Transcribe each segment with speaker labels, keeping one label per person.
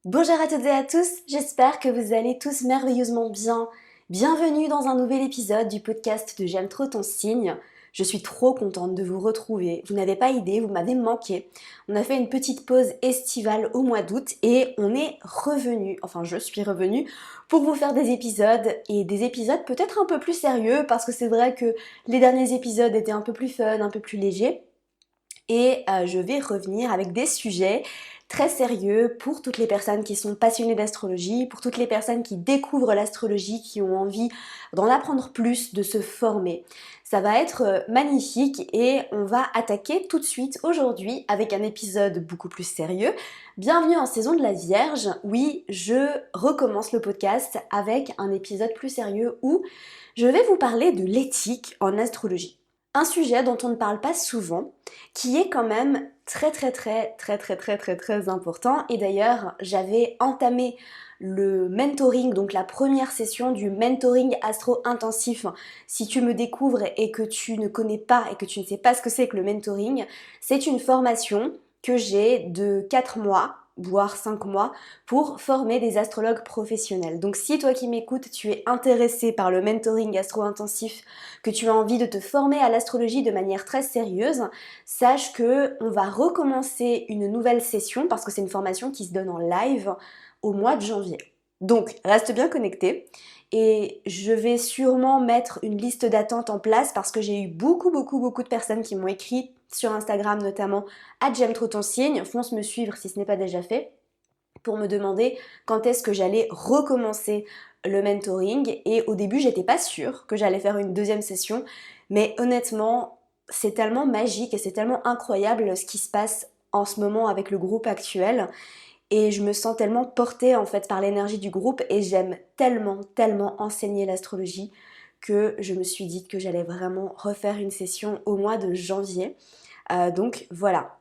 Speaker 1: Bonjour à toutes et à tous, j'espère que vous allez tous merveilleusement bien. Bienvenue dans un nouvel épisode du podcast de J'aime trop ton signe. Je suis trop contente de vous retrouver. Vous n'avez pas idée, vous m'avez manqué. On a fait une petite pause estivale au mois d'août et on est revenu, enfin je suis revenue, pour vous faire des épisodes et des épisodes peut-être un peu plus sérieux parce que c'est vrai que les derniers épisodes étaient un peu plus fun, un peu plus légers. Et je vais revenir avec des sujets très sérieux pour toutes les personnes qui sont passionnées d'astrologie, pour toutes les personnes qui découvrent l'astrologie, qui ont envie d'en apprendre plus, de se former. Ça va être magnifique et on va attaquer tout de suite aujourd'hui avec un épisode beaucoup plus sérieux. Bienvenue en saison de la Vierge. Oui, je recommence le podcast avec un épisode plus sérieux où je vais vous parler de l'éthique en astrologie. Un sujet dont on ne parle pas souvent, qui est quand même très important. Et d'ailleurs, j'avais entamé le mentoring, donc la première session du mentoring astro-intensif. Si tu me découvres et que tu ne connais pas et que tu ne sais pas ce que c'est que le mentoring, c'est une formation que j'ai de 4 mois voire 5 mois pour former des astrologues professionnels. Donc si toi qui m'écoutes, tu es intéressé par le mentoring astro-intensif, que tu as envie de te former à l'astrologie de manière très sérieuse, sache que on va recommencer une nouvelle session parce que c'est une formation qui se donne en live au mois de janvier. Donc reste bien connecté et je vais sûrement mettre une liste d'attente en place parce que j'ai eu beaucoup de personnes qui m'ont écrit sur Instagram notamment @j'aime trop ton signe, fonce me suivre si ce n'est pas déjà fait pour me demander quand est-ce que j'allais recommencer le mentoring. Et au début, j'étais pas sûre que j'allais faire une deuxième session, mais honnêtement, c'est tellement magique et c'est tellement incroyable ce qui se passe en ce moment avec le groupe actuel. Et je me sens tellement portée en fait par l'énergie du groupe et j'aime tellement enseigner l'astrologie que je me suis dit que j'allais vraiment refaire une session au mois de janvier. Donc voilà,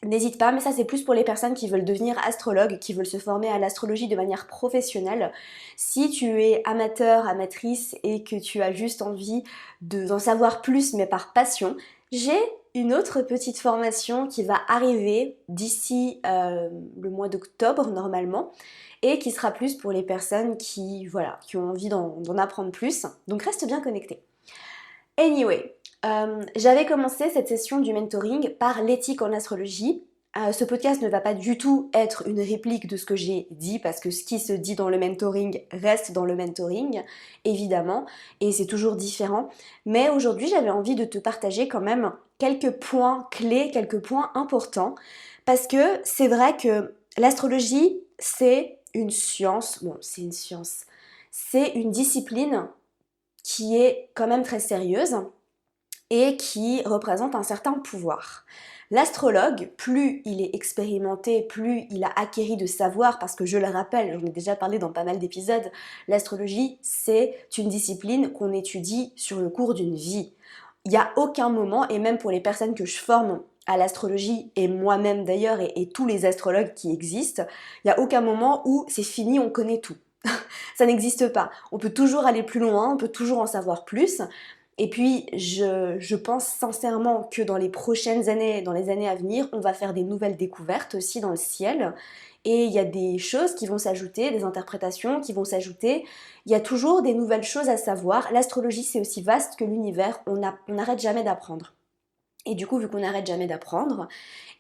Speaker 1: n'hésite pas, mais ça c'est plus pour les personnes qui veulent devenir astrologues, qui veulent se former à l'astrologie de manière professionnelle. Si tu es amateur, amatrice et que tu as juste envie d'en savoir plus mais par passion, j'ai une autre petite formation qui va arriver d'ici le mois d'octobre normalement et qui sera plus pour les personnes qui, voilà, qui ont envie d'en apprendre plus. Donc reste bien connecté. Anyway, j'avais commencé cette session du mentoring par l'éthique en astrologie. Ce podcast ne va pas du tout être une réplique de ce que j'ai dit parce que ce qui se dit dans le mentoring reste dans le mentoring, évidemment, et c'est toujours différent. Mais aujourd'hui, j'avais envie de te partager quand même quelques points clés, quelques points importants, parce que c'est vrai que l'astrologie, c'est une science, bon, c'est une science, c'est une discipline qui est quand même très sérieuse et qui représente un certain pouvoir. L'astrologue, plus il est expérimenté, plus il a acquéri de savoir, parce que je le rappelle, j'en ai déjà parlé dans pas mal d'épisodes, l'astrologie, c'est une discipline qu'on étudie sur le cours d'une vie. Il n'y a aucun moment, et même pour les personnes que je forme à l'astrologie, et moi-même d'ailleurs, et tous les astrologues qui existent, il n'y a aucun moment où c'est fini, on connaît tout. Ça n'existe pas. On peut toujours aller plus loin, on peut toujours en savoir plus. Et puis, je pense sincèrement que dans les prochaines années, dans les années à venir, on va faire des nouvelles découvertes aussi dans le ciel. Et il y a des choses qui vont s'ajouter, des interprétations qui vont s'ajouter. Il y a toujours des nouvelles choses à savoir. L'astrologie, c'est aussi vaste que l'univers. On n'arrête jamais d'apprendre. Et du coup, vu qu'on n'arrête jamais d'apprendre,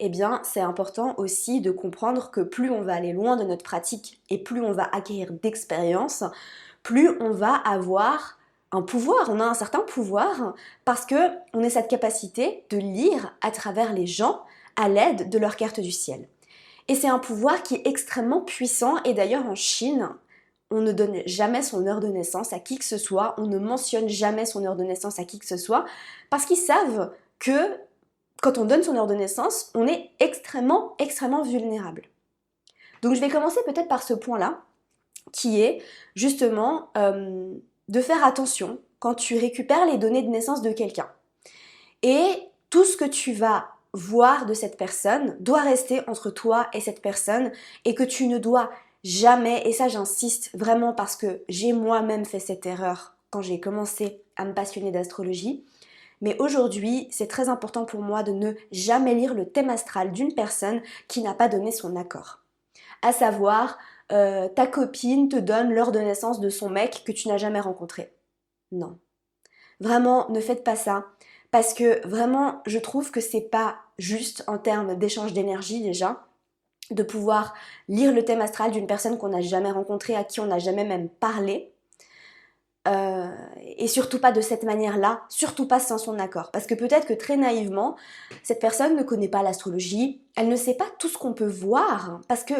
Speaker 1: eh bien, c'est important aussi de comprendre que plus on va aller loin de notre pratique et plus on va acquérir d'expérience, plus on va avoir un pouvoir, on a un certain pouvoir parce que on a cette capacité de lire à travers les gens à l'aide de leur carte du ciel. Et c'est un pouvoir qui est extrêmement puissant et d'ailleurs en Chine, on ne donne jamais son heure de naissance à qui que ce soit, on ne mentionne jamais son heure de naissance à qui que ce soit parce qu'ils savent que quand on donne son heure de naissance, on est extrêmement vulnérable. Donc je vais commencer peut-être par ce point-là, qui est justement de faire attention quand tu récupères les données de naissance de quelqu'un. Et tout ce que tu vas voir de cette personne doit rester entre toi et cette personne et que tu ne dois jamais, et ça j'insiste vraiment parce que j'ai moi-même fait cette erreur quand j'ai commencé à me passionner d'astrologie, mais aujourd'hui, c'est très important pour moi de ne jamais lire le thème astral d'une personne qui n'a pas donné son accord. à savoir ta copine te donne l'heure de naissance de son mec que tu n'as jamais rencontré. Non. Vraiment, ne faites pas ça. Parce que vraiment, je trouve que c'est pas juste en termes d'échange d'énergie déjà, de pouvoir lire le thème astral d'une personne qu'on n'a jamais rencontrée, à qui on n'a jamais même parlé. Et surtout pas de cette manière-là, surtout pas sans son accord. Parce que peut-être que très naïvement, cette personne ne connaît pas l'astrologie, elle ne sait pas tout ce qu'on peut voir. Parce que,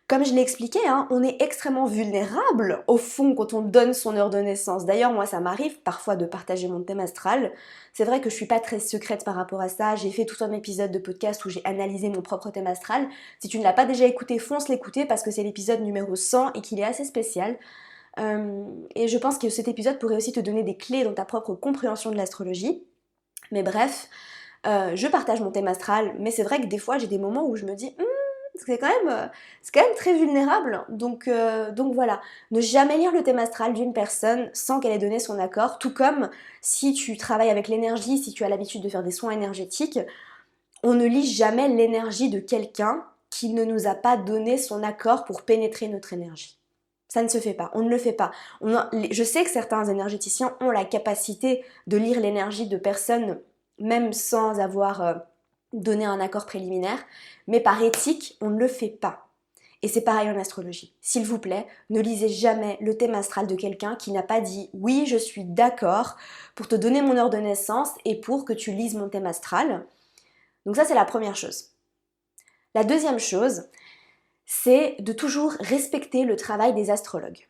Speaker 1: comme je l'ai expliqué, hein, on est extrêmement vulnérable au fond quand on donne son heure de naissance. D'ailleurs, moi, ça m'arrive parfois de partager mon thème astral. C'est vrai que je suis pas très secrète par rapport à ça. J'ai fait tout un épisode de podcast où j'ai analysé mon propre thème astral. Si tu ne l'as pas déjà écouté, fonce l'écouter parce que c'est l'épisode numéro 100 et qu'il est assez spécial. Et je pense que cet épisode pourrait aussi te donner des clés dans ta propre compréhension de l'astrologie. Mais bref, je partage mon thème astral, mais c'est vrai que des fois j'ai des moments où je me dis c'est quand même très vulnérable. Donc voilà, ne jamais lire le thème astral d'une personne sans qu'elle ait donné son accord. Tout comme si tu travailles avec l'énergie, si tu as l'habitude de faire des soins énergétiques, on ne lit jamais l'énergie de quelqu'un qui ne nous a pas donné son accord pour pénétrer notre énergie. Ça ne se fait pas, on ne le fait pas. Je sais que certains énergéticiens ont la capacité de lire l'énergie de personnes même sans avoir donné un accord préliminaire, mais par éthique, on ne le fait pas. Et c'est pareil en astrologie. S'il vous plaît, ne lisez jamais le thème astral de quelqu'un qui n'a pas dit oui, je suis d'accord pour te donner mon heure de naissance et pour que tu lises mon thème astral. Donc ça, c'est la première chose. La deuxième chose, c'est de toujours respecter le travail des astrologues.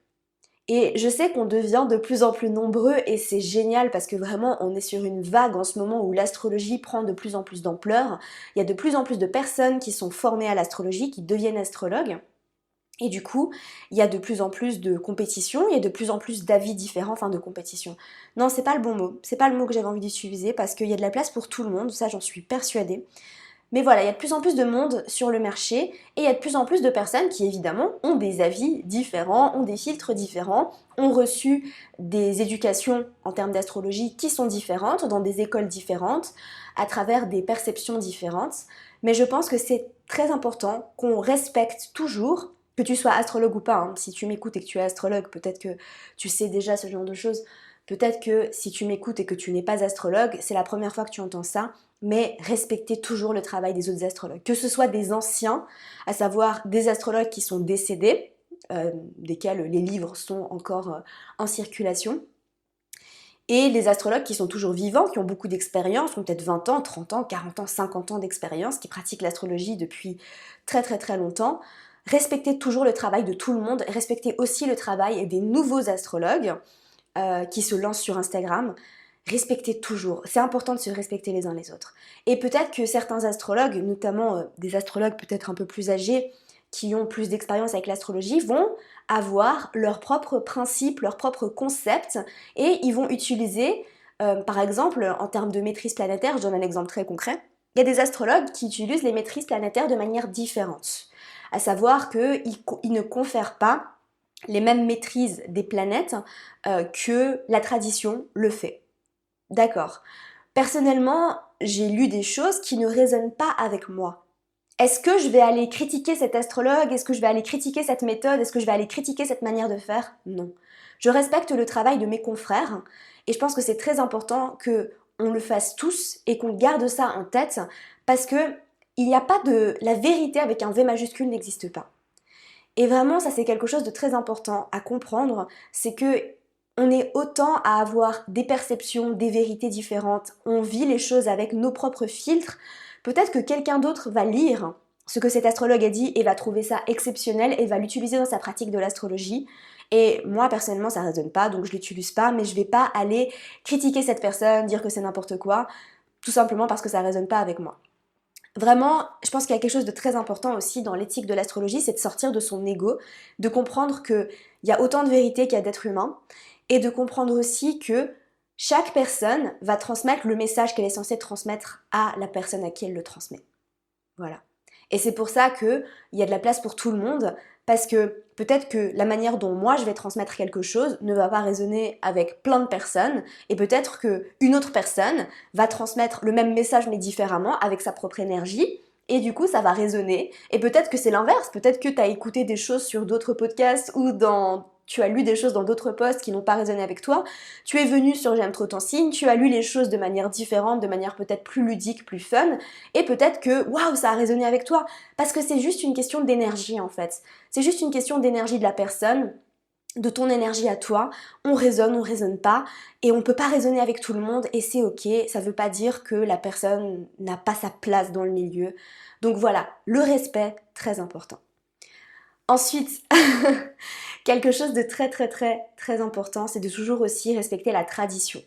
Speaker 1: Et je sais qu'on devient de plus en plus nombreux et c'est génial parce que vraiment on est sur une vague en ce moment où l'astrologie prend de plus en plus d'ampleur. Il y a de plus en plus de personnes qui sont formées à l'astrologie, qui deviennent astrologues. Et du coup, il y a de plus en plus de compétitions, il y a de plus en plus d'avis différents, enfin de compétition. Non, c'est pas le bon mot, c'est pas le mot que j'avais envie d'utiliser parce qu'il y a de la place pour tout le monde, ça j'en suis persuadée. Mais voilà, il y a de plus en plus de monde sur le marché et il y a de plus en plus de personnes qui évidemment ont des avis différents, ont des filtres différents, ont reçu des éducations en termes d'astrologie qui sont différentes, dans des écoles différentes, à travers des perceptions différentes. Mais je pense que c'est très important qu'on respecte toujours, que tu sois astrologue ou pas, hein. Si tu m'écoutes et que tu es astrologue, peut-être que tu sais déjà ce genre de choses. Peut-être que si tu m'écoutes et que tu n'es pas astrologue, c'est la première fois que tu entends ça, mais respectez toujours le travail des autres astrologues. Que ce soit des anciens, à savoir des astrologues qui sont décédés, desquels les livres sont encore en circulation, et les astrologues qui sont toujours vivants, qui ont beaucoup d'expérience, qui ont peut-être 20 ans, 30 ans, 40 ans, 50 ans d'expérience, qui pratiquent l'astrologie depuis très très très longtemps. Respectez toujours le travail de tout le monde, respectez aussi le travail des nouveaux astrologues qui se lancent sur Instagram. Respectez toujours, c'est important de se respecter les uns les autres. Et peut-être que certains astrologues, notamment des astrologues peut-être un peu plus âgés, qui ont plus d'expérience avec l'astrologie, vont avoir leurs propres principes, leurs propres concepts, et ils vont utiliser, par exemple, en termes de maîtrise planétaire, je donne un exemple très concret, il y a des astrologues qui utilisent les maîtrises planétaires de manière différente, à savoir qu'ils ne confèrent pas les mêmes maîtrises des planètes que la tradition le fait. D'accord. Personnellement, j'ai lu des choses qui ne résonnent pas avec moi. Est-ce que je vais aller critiquer cet astrologue? Est-ce que je vais aller critiquer cette méthode? Est-ce que je vais aller critiquer cette manière de faire? Non. Je respecte le travail de mes confrères et je pense que c'est très important que on le fasse tous et qu'on garde ça en tête parce que il n'y a pas de... La vérité avec un V majuscule n'existe pas. Et vraiment, ça c'est quelque chose de très important à comprendre, c'est que on est autant à avoir des perceptions, des vérités différentes, on vit les choses avec nos propres filtres. Peut-être que quelqu'un d'autre va lire ce que cet astrologue a dit et va trouver ça exceptionnel et va l'utiliser dans sa pratique de l'astrologie. Et moi personnellement ça ne résonne pas, donc je l'utilise pas, mais je vais pas aller critiquer cette personne, dire que c'est n'importe quoi, tout simplement parce que ça ne résonne pas avec moi. Vraiment, je pense qu'il y a quelque chose de très important aussi dans l'éthique de l'astrologie, c'est de sortir de son ego, de comprendre qu'il y a autant de vérité qu'il y a d'êtres humains, et de comprendre aussi que chaque personne va transmettre le message qu'elle est censée transmettre à la personne à qui elle le transmet. Voilà. Et c'est pour ça qu'il y a de la place pour tout le monde, parce que peut-être que la manière dont moi je vais transmettre quelque chose ne va pas résonner avec plein de personnes, et peut-être qu'une autre personne va transmettre le même message mais différemment, avec sa propre énergie, Et du coup, ça va résonner. Et peut-être que c'est l'inverse. Peut-être que tu as écouté des choses sur d'autres podcasts ou tu as lu des choses dans d'autres posts qui n'ont pas résonné avec toi. Tu es venu sur J'aime trop ton signe, tu as lu les choses de manière différente, de manière peut-être plus ludique, plus fun. Et peut-être que, waouh, ça a résonné avec toi. Parce que c'est juste une question d'énergie en fait. C'est juste une question d'énergie de la personne, de ton énergie à toi. On résonne pas, et on peut pas raisonner avec tout le monde, et c'est ok. Ça veut pas dire que la personne n'a pas sa place dans le milieu. Donc voilà, le respect, très important. Ensuite, quelque chose de très très très très important, c'est de toujours aussi respecter la tradition.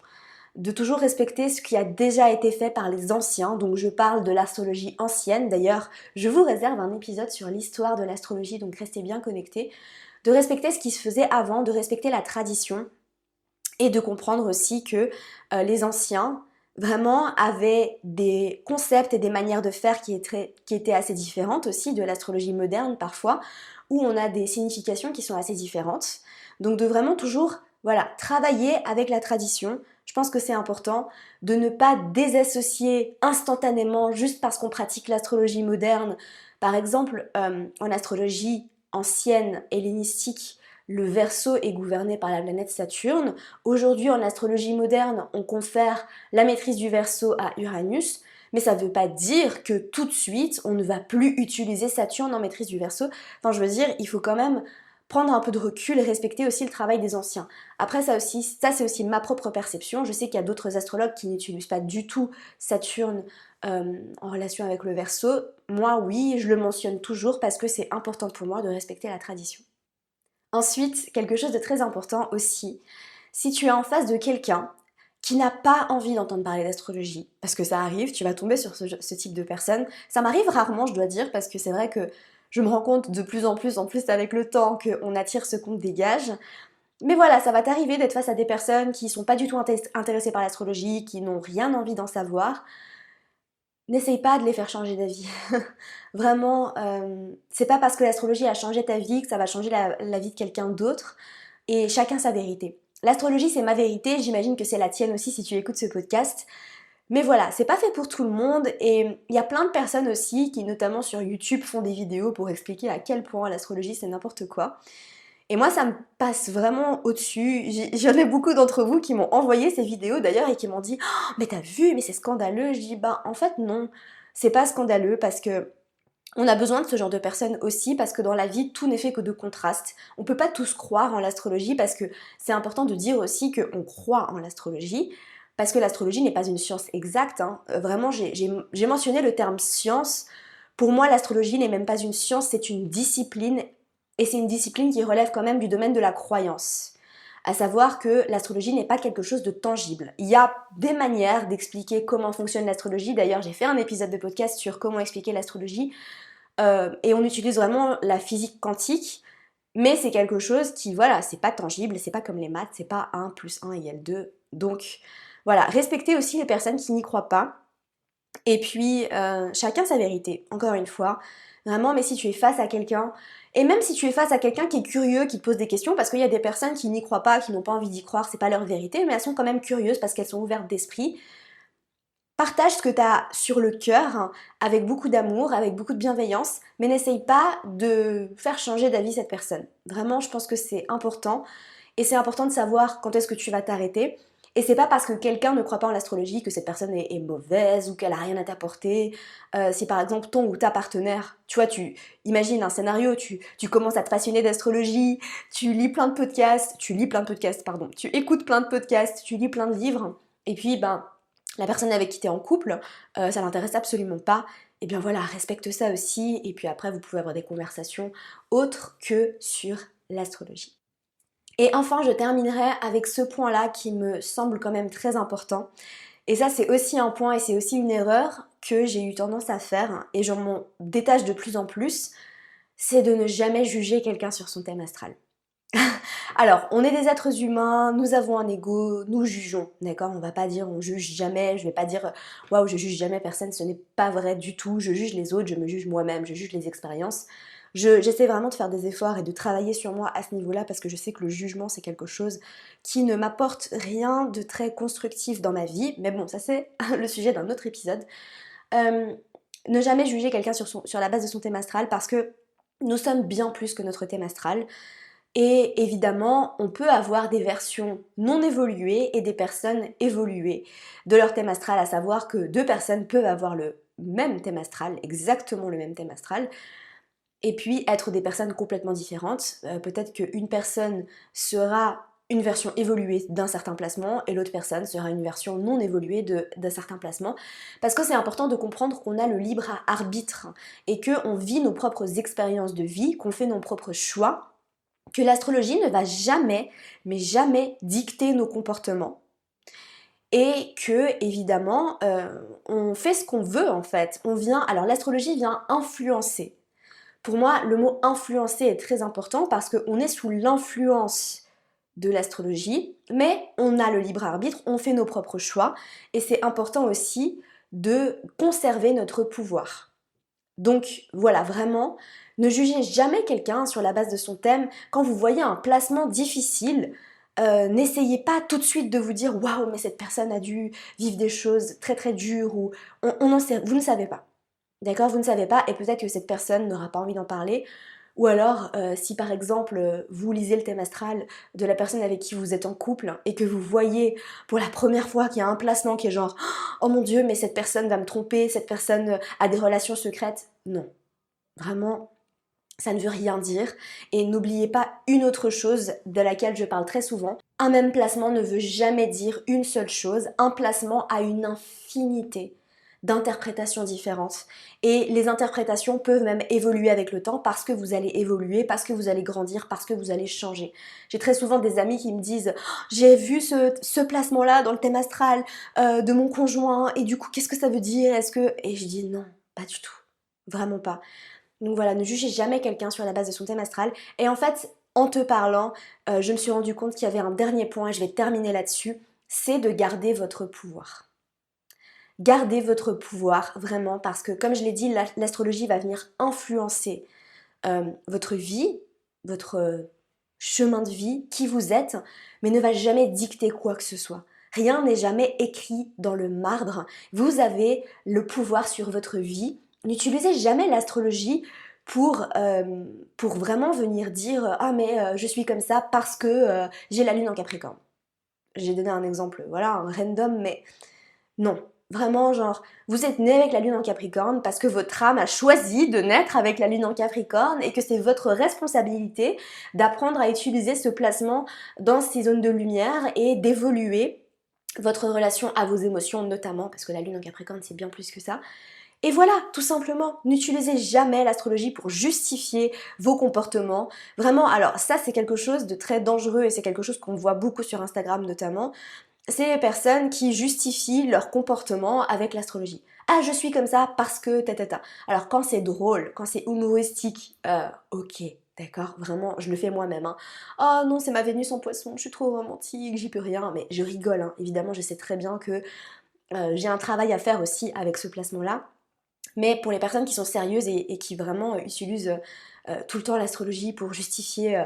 Speaker 1: De toujours respecter ce qui a déjà été fait par les anciens. Donc je parle de l'astrologie ancienne. D'ailleurs, je vous réserve un épisode sur l'histoire de l'astrologie, donc restez bien connectés. De respecter ce qui se faisait avant, de respecter la tradition, et de comprendre aussi que les anciens vraiment avaient des concepts et des manières de faire qui étaient assez différentes aussi de l'astrologie moderne parfois, où on a des significations qui sont assez différentes. Donc de vraiment toujours travailler avec la tradition. Je pense que c'est important de ne pas désassocier instantanément juste parce qu'on pratique l'astrologie moderne. Par exemple, en astrologie ancienne, hellénistique, le Verseau est gouverné par la planète Saturne. Aujourd'hui, en astrologie moderne, on confère la maîtrise du Verseau à Uranus, mais ça ne veut pas dire que tout de suite, on ne va plus utiliser Saturne en maîtrise du Verseau. Enfin, je veux dire, il faut quand même prendre un peu de recul et respecter aussi le travail des anciens. Après, ça c'est aussi ma propre perception. Je sais qu'il y a d'autres astrologues qui n'utilisent pas du tout Saturne en relation avec le Verseau. Moi, oui, je le mentionne toujours parce que c'est important pour moi de respecter la tradition. Ensuite, quelque chose de très important aussi, si tu es en face de quelqu'un qui n'a pas envie d'entendre parler d'astrologie, parce que ça arrive, tu vas tomber sur ce type de personne. Ça m'arrive rarement, je dois dire, parce que c'est vrai que je me rends compte de plus en plus avec le temps, qu'on attire ce qu'on dégage. Mais voilà, ça va t'arriver d'être face à des personnes qui sont pas du tout intéressées par l'astrologie, qui n'ont rien envie d'en savoir. N'essaye pas de les faire changer d'avis. Vraiment, c'est pas parce que l'astrologie a changé ta vie que ça va changer la vie de quelqu'un d'autre. Et chacun sa vérité. L'astrologie, c'est ma vérité, j'imagine que c'est la tienne aussi si tu écoutes ce podcast. Mais voilà, c'est pas fait pour tout le monde, et il y a plein de personnes aussi qui, notamment sur YouTube, font des vidéos pour expliquer à quel point l'astrologie c'est n'importe quoi. Et moi, ça me passe vraiment au-dessus. J'en ai beaucoup d'entre vous qui m'ont envoyé ces vidéos d'ailleurs et qui m'ont dit «Oh, mais t'as vu, mais c'est scandaleux». Je dis «Ben, en fait, non, c'est pas scandaleux parce que on a besoin de ce genre de personnes aussi, parce que dans la vie, tout n'est fait que de contrastes. On peut pas tous croire en l'astrologie, parce que c'est important de dire aussi qu'on croit en l'astrologie, parce que l'astrologie n'est pas une science exacte, hein. Vraiment, j'ai mentionné le terme science. Pour moi, l'astrologie n'est même pas une science, c'est une discipline, et c'est une discipline qui relève quand même du domaine de la croyance. À savoir que l'astrologie n'est pas quelque chose de tangible. Il y a des manières d'expliquer comment fonctionne l'astrologie. D'ailleurs, j'ai fait un épisode de podcast sur comment expliquer l'astrologie. Et on utilise vraiment la physique quantique, mais c'est quelque chose qui, voilà, c'est pas tangible, c'est pas comme les maths, c'est pas 1 plus 1 égale 2. Donc, voilà, respectez aussi les personnes qui n'y croient pas. Et puis, chacun sa vérité, encore une fois. Vraiment, mais si tu es face à quelqu'un, et même si tu es face à quelqu'un qui est curieux, qui te pose des questions, parce qu'il y a des personnes qui n'y croient pas, qui n'ont pas envie d'y croire, c'est pas leur vérité, mais elles sont quand même curieuses parce qu'elles sont ouvertes d'esprit. Partage ce que tu as sur le cœur, hein, avec beaucoup d'amour, avec beaucoup de bienveillance, mais n'essaye pas de faire changer d'avis cette personne. Vraiment, je pense que c'est important, et c'est important de savoir quand est-ce que tu vas t'arrêter. Et c'est pas parce que quelqu'un ne croit pas en l'astrologie que cette personne est mauvaise ou qu'elle a rien à t'apporter. Si par exemple ton ou ta partenaire, tu vois, tu imagines un scénario, tu commences à te passionner d'astrologie, tu lis plein de podcasts, pardon, tu écoutes plein de podcasts, tu lis plein de livres, et puis ben la personne avec qui tu es en couple, ça l'intéresse absolument pas, et bien voilà, respecte ça aussi, et puis après vous pouvez avoir des conversations autres que sur l'astrologie. Et enfin, je terminerai avec ce point-là qui me semble quand même très important, et ça c'est aussi un point et c'est aussi une erreur que j'ai eu tendance à faire, et je m'en détache de plus en plus, c'est de ne jamais juger quelqu'un sur son thème astral. Alors, on est des êtres humains, nous avons un ego, nous jugeons, d'accord? On va pas dire on juge jamais, je vais pas dire waouh, je juge jamais personne, ce n'est pas vrai du tout. Je juge les autres, je me juge moi-même, je juge les expériences. J'essaie vraiment de faire des efforts et de travailler sur moi à ce niveau-là parce que je sais que le jugement c'est quelque chose qui ne m'apporte rien de très constructif dans ma vie. Mais bon, ça c'est le sujet d'un autre épisode. Euh, ne jamais juger quelqu'un sur la base de son thème astral parce que nous sommes bien plus que notre thème astral. Et évidemment, on peut avoir des versions non évoluées et des personnes évoluées de leur thème astral, à savoir que deux personnes peuvent avoir le même thème astral, exactement le même thème astral, et puis être des personnes complètement différentes. Peut-être qu'une personne sera une version évoluée d'un certain placement et l'autre personne sera une version non évoluée d'un certain placement. Parce que c'est important de comprendre qu'on a le libre arbitre et qu'on vit nos propres expériences de vie, qu'on fait nos propres choix, que l'astrologie ne va jamais, mais jamais dicter nos comportements et que évidemment on fait ce qu'on veut en fait. Alors l'astrologie vient influencer. Pour moi, le mot influencer est très important parce qu'on est sous l'influence de l'astrologie, mais on a le libre arbitre, on fait nos propres choix et c'est important aussi de conserver notre pouvoir. Donc voilà, vraiment, ne jugez jamais quelqu'un sur la base de son thème. Quand vous voyez un placement difficile, n'essayez pas tout de suite de vous dire waouh, mais cette personne a dû vivre des choses très très dures ou vous ne savez pas. D'accord, vous ne savez pas et peut-être que cette personne n'aura pas envie d'en parler. Ou alors, si par exemple vous lisez le thème astral de la personne avec qui vous êtes en couple et que vous voyez pour la première fois qu'il y a un placement qui est genre oh mon Dieu, mais cette personne va me tromper, cette personne a des relations secrètes. Non, vraiment, ça ne veut rien dire. Et n'oubliez pas une autre chose de laquelle je parle très souvent. Un même placement ne veut jamais dire une seule chose. Un placement a une infinité d'interprétations différentes. Et les interprétations peuvent même évoluer avec le temps parce que vous allez évoluer, parce que vous allez grandir, parce que vous allez changer. J'ai très souvent des amis qui me disent oh, j'ai vu ce placement-là dans le thème astral de mon conjoint et du coup qu'est-ce que ça veut dire? Et je dis non, pas du tout. Vraiment pas. Donc voilà, ne jugez jamais quelqu'un sur la base de son thème astral. Et en fait, en te parlant, je me suis rendu compte qu'il y avait un dernier point et je vais terminer là-dessus, c'est de garder votre pouvoir. Gardez votre pouvoir vraiment parce que comme je l'ai dit, l'astrologie va venir influencer votre vie, votre chemin de vie, qui vous êtes, mais ne va jamais dicter quoi que ce soit. Rien n'est jamais écrit dans le marbre. Vous avez le pouvoir sur votre vie. N'utilisez jamais l'astrologie pour vraiment venir dire ah mais je suis comme ça parce que j'ai la lune en Capricorne. J'ai donné un exemple, voilà, un random, mais non. Vraiment, genre, vous êtes né avec la lune en Capricorne parce que votre âme a choisi de naître avec la lune en Capricorne et que c'est votre responsabilité d'apprendre à utiliser ce placement dans ces zones de lumière et d'évoluer votre relation à vos émotions notamment, parce que la lune en Capricorne c'est bien plus que ça. Et voilà, tout simplement, n'utilisez jamais l'astrologie pour justifier vos comportements. Vraiment, alors ça c'est quelque chose de très dangereux et c'est quelque chose qu'on voit beaucoup sur Instagram notamment. C'est les personnes qui justifient leur comportement avec l'astrologie. Ah, je suis comme ça parce que ta. Alors quand c'est drôle, quand c'est humoristique, ok, d'accord, vraiment, je le fais moi-même. Hein. Oh non, c'est ma Vénus en poisson, je suis trop romantique, j'y peux rien, mais je rigole. Hein. Évidemment, je sais très bien que j'ai un travail à faire aussi avec ce placement-là. Mais pour les personnes qui sont sérieuses et qui vraiment utilisent tout le temps l'astrologie pour justifier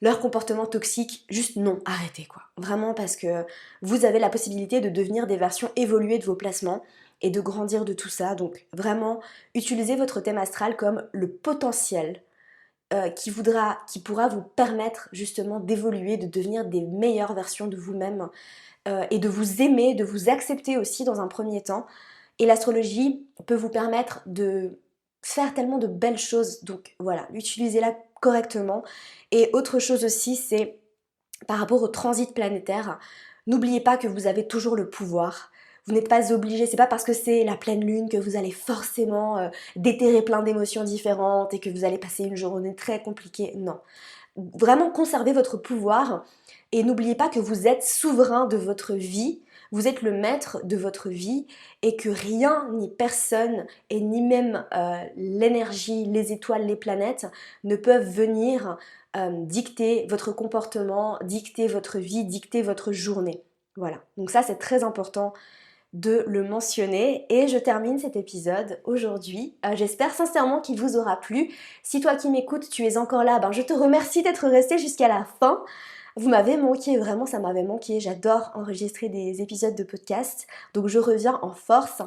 Speaker 1: leur comportement toxique, juste non, arrêtez quoi. Vraiment parce que vous avez la possibilité de devenir des versions évoluées de vos placements et de grandir de tout ça. Donc vraiment, utilisez votre thème astral comme le potentiel qui pourra vous permettre justement d'évoluer, de devenir des meilleures versions de vous-même et de vous aimer, de vous accepter aussi dans un premier temps. Et l'astrologie peut vous permettre de faire tellement de belles choses. Donc voilà, utilisez-la correctement. Et autre chose aussi, c'est par rapport au transit planétaire. N'oubliez pas que vous avez toujours le pouvoir. Vous n'êtes pas obligé, c'est pas parce que c'est la pleine lune que vous allez forcément déterrer plein d'émotions différentes et que vous allez passer une journée très compliquée. Non. Vraiment conservez votre pouvoir et n'oubliez pas que vous êtes souverain de votre vie, vous êtes le maître de votre vie et que rien ni personne et ni même l'énergie, les étoiles, les planètes ne peuvent venir dicter votre comportement, dicter votre vie, dicter votre journée. Voilà, donc ça c'est très important de le mentionner et je termine cet épisode aujourd'hui. J'espère sincèrement qu'il vous aura plu. Si toi qui m'écoutes, tu es encore là, je te remercie d'être resté jusqu'à la fin. Vous m'avez manqué, vraiment ça m'avait manqué. J'adore enregistrer des épisodes de podcast, donc je reviens en force.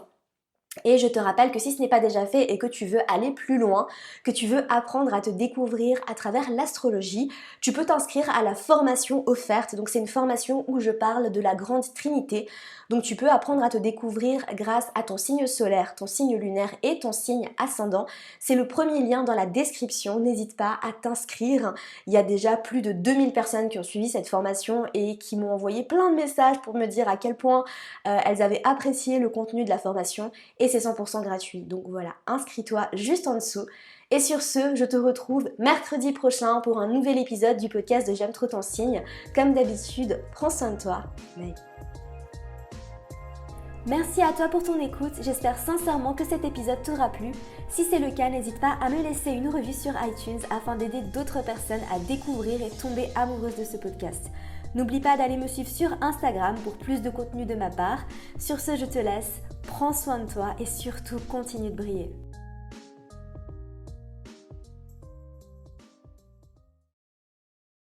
Speaker 1: Et je te rappelle que si ce n'est pas déjà fait et que tu veux aller plus loin, que tu veux apprendre à te découvrir à travers l'astrologie, tu peux t'inscrire à la formation offerte. Donc c'est une formation où je parle de la grande trinité. Donc tu peux apprendre à te découvrir grâce à ton signe solaire, ton signe lunaire et ton signe ascendant. C'est le premier lien dans la description, n'hésite pas à t'inscrire. Il y a déjà plus de 2000 personnes qui ont suivi cette formation et qui m'ont envoyé plein de messages pour me dire à quel point elles avaient apprécié le contenu de la formation. Et c'est 100% gratuit. Donc voilà, inscris-toi juste en dessous. Et sur ce, je te retrouve mercredi prochain pour un nouvel épisode du podcast de J'aime trop ton signe. Comme d'habitude, prends soin de toi. Bye. Merci à toi pour ton écoute, j'espère sincèrement que cet épisode t'aura plu. Si c'est le cas, n'hésite pas à me laisser une review sur iTunes afin d'aider d'autres personnes à découvrir et tomber amoureuses de ce podcast. N'oublie pas d'aller me suivre sur Instagram pour plus de contenu de ma part. Sur ce, je te laisse, prends soin de toi et surtout continue de briller.